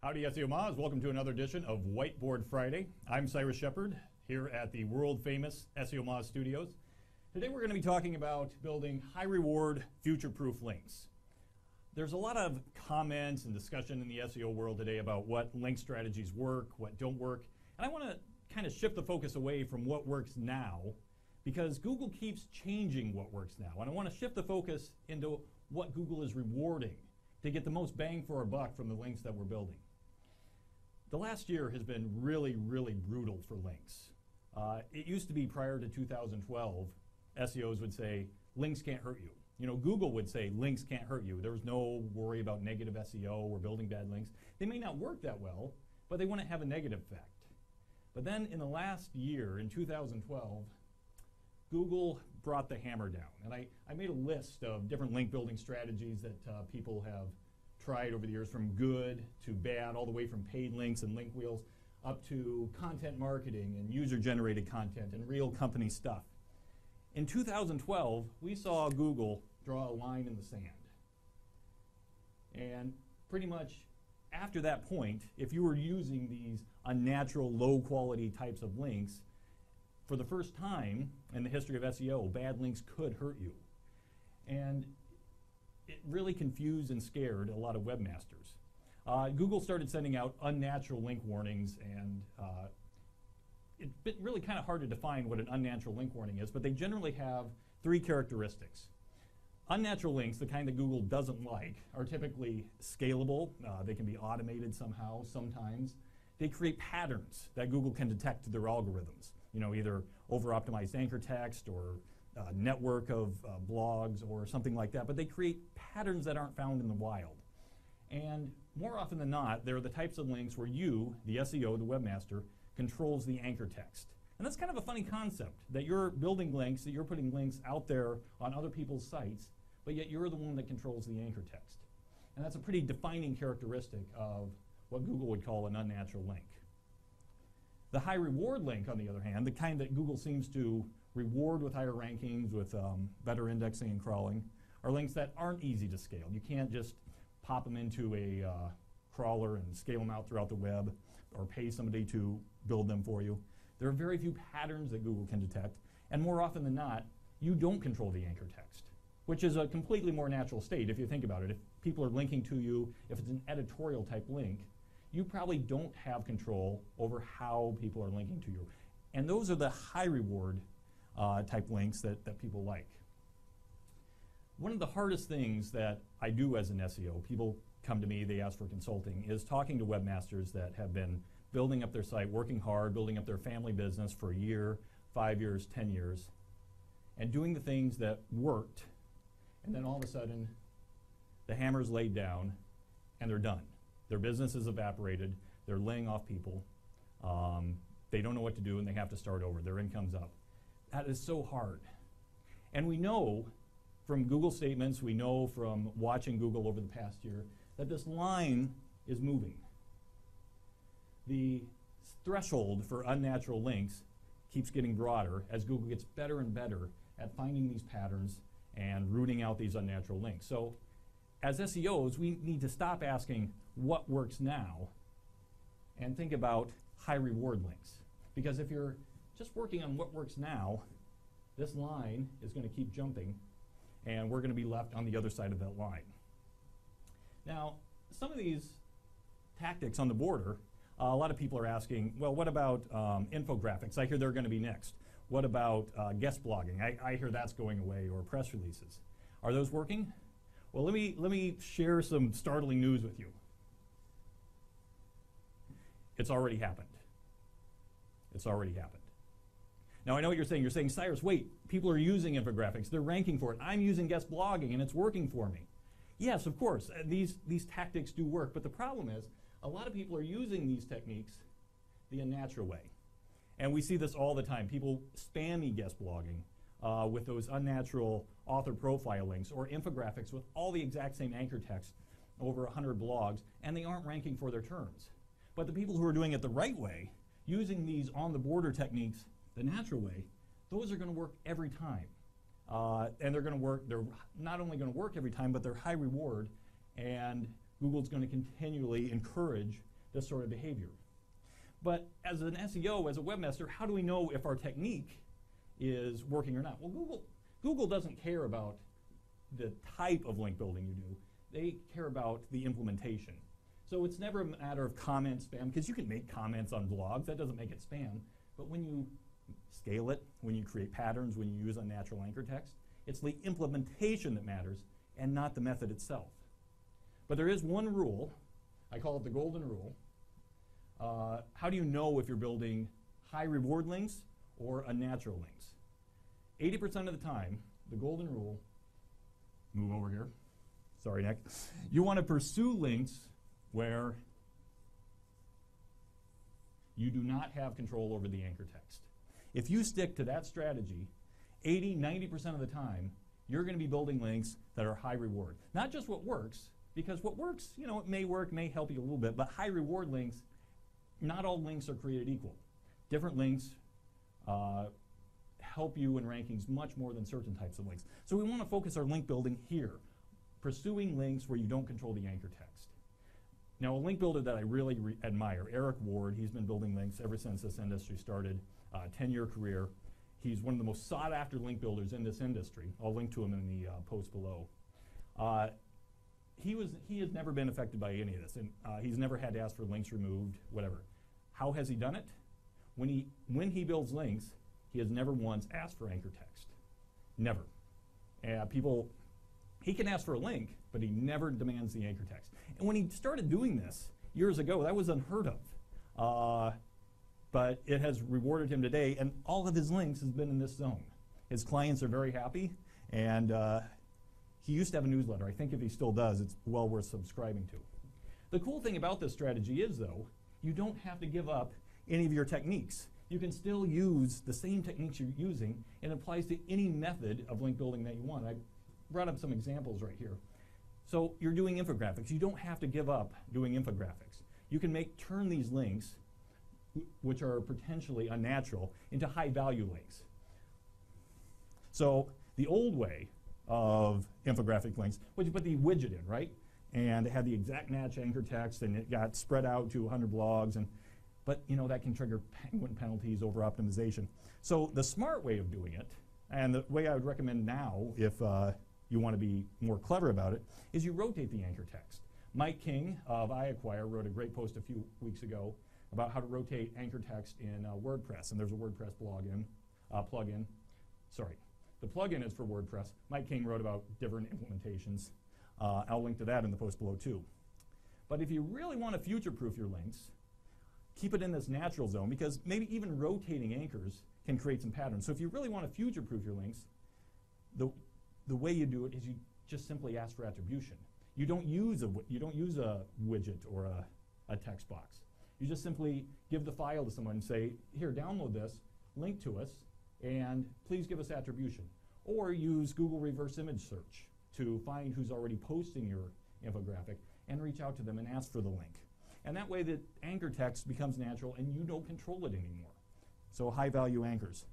Howdy Seomoz, welcome to another edition of Whiteboard Friday. I'm Cyrus Shepard here at the world famous Seomoz studios. Today we're going to be talking about building high reward future-proof links. There's a lot of comments and discussion in the SEO world today about what link strategies work, what don't work, and I want to kind of shift the focus away from what works now because Google keeps changing what works now, and I want to shift the focus into what Google is rewarding to get the most bang for our buck from the links that we're building. The last year has been really brutal for links. It used to be prior to 2012, SEOs would say, links can't hurt you. You know, Google would say, links can't hurt you. There was no worry about negative SEO or building bad links. They may not work that well, but they wouldn't have a negative effect. But then in the last year, in 2012, Google brought the hammer down. And I made a list of different link building strategies that people have tried over the years, from good to bad, all the way from paid links and link wheels up to content marketing and user-generated content and real company stuff. In 2012, we saw Google draw a line in the sand. And pretty much after that point, if you were using these unnatural, low-quality types of links, for the first time in the history of SEO, bad links could hurt you. And it really confused and scared a lot of webmasters. Google started sending out unnatural link warnings, and it's been really kind of hard to define what an unnatural link warning is, but they generally have three characteristics. Unnatural links, the kind that Google doesn't like, are typically scalable. They can be automated somehow, sometimes. They create patterns that Google can detect to their algorithms. You know, either over-optimized anchor text or network of blogs or something like that, but they create patterns that aren't found in the wild. And more often than not, they're the types of links where you, the SEO, the webmaster, controls the anchor text. And that's kind of a funny concept, that you're building links, that you're putting links out there on other people's sites, but yet you're the one that controls the anchor text. And that's a pretty defining characteristic of what Google would call an unnatural link. The high reward link, on the other hand, the kind that Google seems to reward with higher rankings, with better indexing and crawling, are links that aren't easy to scale. You can't just pop them into a crawler and scale them out throughout the web or pay somebody to build them for you. There are very few patterns that Google can detect, and more often than not, you don't control the anchor text, which is a completely more natural state if you think about it. If people are linking to you, if it's an editorial type link, you probably don't have control over how people are linking to you. And those are the high reward type links that people like. One of the hardest things that I do as an SEO, people come to me, they ask for consulting, is talking to webmasters that have been building up their site, working hard, building up their family business for a year, 5 years, 10 years, and doing the things that worked, and then all of a sudden, the hammer's laid down, and they're done. Their business is evaporated, they're laying off people, they don't know what to do, and they have to start over. Their income's up. That is so hard. And we know from Google statements, we know from watching Google over the past year, that this line is moving. The threshold for unnatural links keeps getting broader as Google gets better and better at finding these patterns and rooting out these unnatural links. So as SEOs, we need to stop asking what works now and think about high reward links. Because if you're just working on what works now, this line is going to keep jumping, and we're going to be left on the other side of that line. Now, some of these tactics on the border, a lot of people are asking, well, what about infographics? I hear they're going to be next. What about guest blogging? I hear that's going away, or press releases. Are those working? Well, let me share some startling news with you. It's already happened. It's already happened. Now, I know what you're saying. You're saying, Cyrus, wait, people are using infographics. They're ranking for it. I'm using guest blogging, and it's working for me. Yes, of course, these tactics do work, but the problem is a lot of people are using these techniques the unnatural way. And we see this all the time. People spammy guest blogging with those unnatural author profile links or infographics with all the exact same anchor text, over 100 blogs, and they aren't ranking for their terms. But the people who are doing it the right way, using these on-the-border techniques the natural way, those are going to work every time. And they're not only going to work every time, but they're high reward, and Google's going to continually encourage this sort of behavior. But as an SEO, as a webmaster, how do we know if our technique is working or not? Well, Google doesn't care about the type of link building you do. They care about the implementation. So it's never a matter of comment spam, because you can make comments on blogs. That doesn't make it spam. But when you scale it, when you create patterns, when you use unnatural anchor text, it's the implementation that matters and not the method itself. But there is one rule. I call it the golden rule. How do you know if you're building high reward links or unnatural links? 80% of the time, the golden rule, move over here, sorry Nick, you want to pursue links where you do not have control over the anchor text. If you stick to that strategy, 80–90% of the time, you're going to be building links that are high reward. Not just what works, because what works, you know, it may work, may help you a little bit, but high reward links, not all links are created equal. Different links help you in rankings much more than certain types of links. So we want to focus our link building here, pursuing links where you don't control the anchor text. Now, a link builder that I really admire, Eric Ward, he's been building links ever since this industry started, 10-year career. He's one of the most sought-after link builders in this industry. I'll link to him in the post below. He has never been affected by any of this, and he's never had to ask for links removed, whatever. How has he done it? When he builds links, he has never once asked for anchor text. Never. He can ask for a link, but he never demands the anchor text. And when he started doing this years ago, that was unheard of. But it has rewarded him today, and all of his links has been in this zone. His clients are very happy, and he used to have a newsletter. I think if he still does, it's well worth subscribing to. The cool thing about this strategy is, though, you don't have to give up any of your techniques. You can still use the same techniques you're using, and it applies to any method of link building that you want. I brought up some examples right here. So you're doing infographics. You don't have to give up doing infographics. You can turn these links, which are potentially unnatural, into high-value links. So the old way of infographic links was you put the widget in, right? And it had the exact match anchor text, and it got spread out to 100 blogs. But you know, that can trigger penguin penalties over optimization. So the smart way of doing it, and the way I would recommend now, if you want to be more clever about it, is you rotate the anchor text. Mike King of iAcquire wrote a great post a few weeks ago about how to rotate anchor text in WordPress, and there's a WordPress plugin. Sorry, the plugin is for WordPress. Mike King wrote about different implementations. I'll link to that in the post below too. But if you really want to future-proof your links, keep it in this natural zone, because maybe even rotating anchors can create some patterns. So if you really want to future-proof your links, the way you do it is you just simply ask for attribution. You don't use a widget or a text box. You just simply give the file to someone and say, here, download this, link to us, and please give us attribution. Or use Google reverse image search to find who's already posting your infographic and reach out to them and ask for the link. And that way the anchor text becomes natural and you don't control it anymore. So high-value anchors.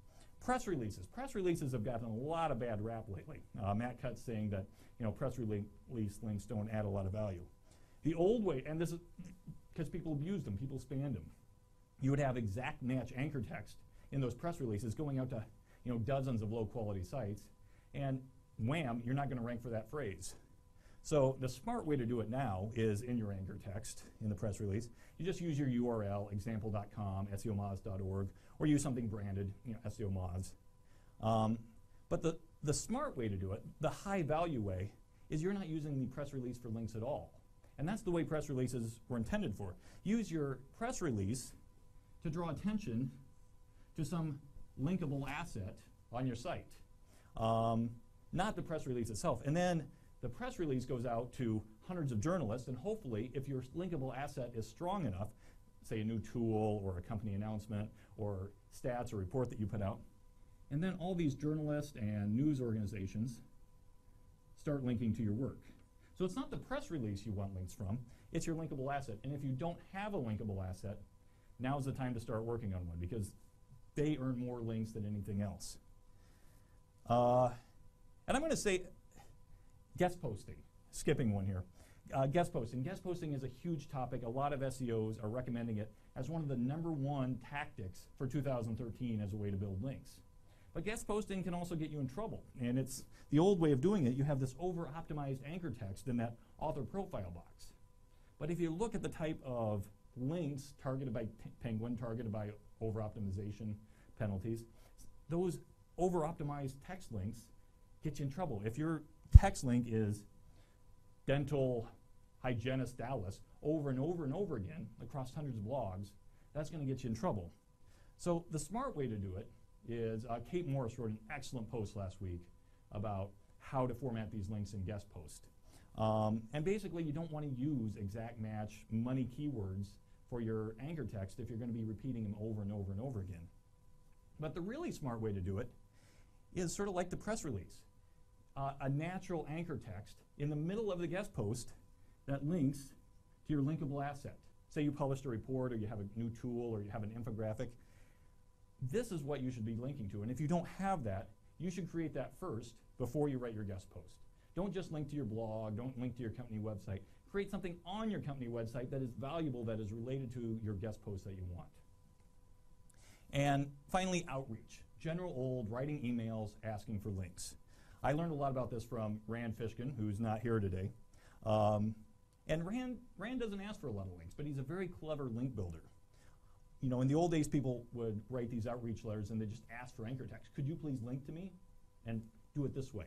Press releases. Press releases have gotten a lot of bad rap lately. Matt Cutts saying that press release links don't add a lot of value. The old way, and this is because people abused them, people spammed them. You would have exact match anchor text in those press releases going out to dozens of low-quality sites, and wham, you're not going to rank for that phrase. So the smart way to do it now is in your anchor text in the press release. You just use your URL, example.com, seomoz.org, or use something branded, Seomoz. But the smart way to do it, the high-value way, is you're not using the press release for links at all. And that's the way press releases were intended for. Use your press release to draw attention to some linkable asset on your site, not the press release itself. And then the press release goes out to hundreds of journalists, and hopefully, if your linkable asset is strong enough, say a new tool or a company announcement or stats or report that you put out, and then all these journalists and news organizations start linking to your work. So it's not the press release you want links from, it's your linkable asset. And if you don't have a linkable asset, now's the time to start working on one, because they earn more links than anything else. And I'm going to say guest posting, skipping one here. Guest posting. Guest posting is a huge topic. A lot of SEOs are recommending it as one of the #1 tactics for 2013 as a way to build links. But guest posting can also get you in trouble. And it's the old way of doing it. You have this over-optimized anchor text in that author profile box. But if you look at the type of links targeted by Penguin, targeted by over-optimization penalties, those over-optimized text links get you in trouble. If your text link is dental hygienist Dallas over and over and over again across hundreds of blogs, that's going to get you in trouble. So the smart way to do it is, Kate Morris wrote an excellent post last week about how to format these links in guest post. And basically, you don't want to use exact match money keywords for your anchor text if you're going to be repeating them over and over and over again. But the really smart way to do it is sort of like the press release. A natural anchor text in the middle of the guest post that links to your linkable asset. Say you published a report, or you have a new tool, or you have an infographic. This is what you should be linking to. And if you don't have that, you should create that first before you write your guest post. Don't just link to your blog, don't link to your company website. Create something on your company website that is valuable, that is related to your guest post that you want. And finally, outreach. General old writing emails asking for links. I learned a lot about this from Rand Fishkin, who's not here today. And Rand doesn't ask for a lot of links, but he's a very clever link builder. You know, in the old days, people would write these outreach letters and they just ask for anchor text. Could you please link to me? And do it this way.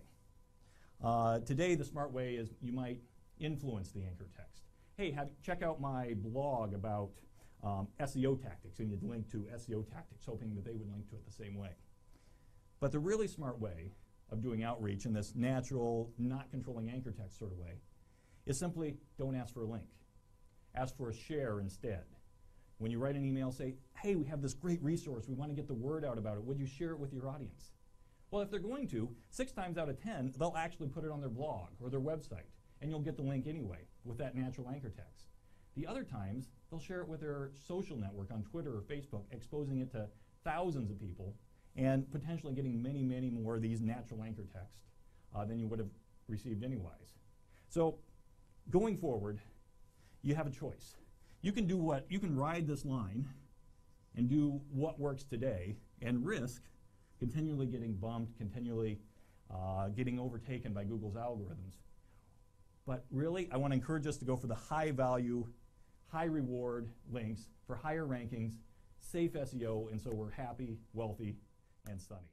Today, the smart way is you might influence the anchor text. Hey, check out my blog about SEO tactics, and you'd link to SEO tactics, hoping that they would link to it the same way. But the really smart way of doing outreach in this natural, not controlling anchor text sort of way is simply don't ask for a link. Ask for a share instead. When you write an email, say, hey, we have this great resource. We want to get the word out about it. Would you share it with your audience? Well, if they're going to, 6 times out of 10, they'll actually put it on their blog or their website, and you'll get the link anyway with that natural anchor text. The other times, they'll share it with their social network on Twitter or Facebook, exposing it to thousands of people and potentially getting many, many more of these natural anchor text than you would have received anyways. So going forward, you have a choice. You can do what, you can ride this line and do what works today and risk continually getting bumped, continually getting overtaken by Google's algorithms. But really, I want to encourage us to go for the high value, high reward links for higher rankings, safe SEO, and so we're happy, wealthy, and sunny.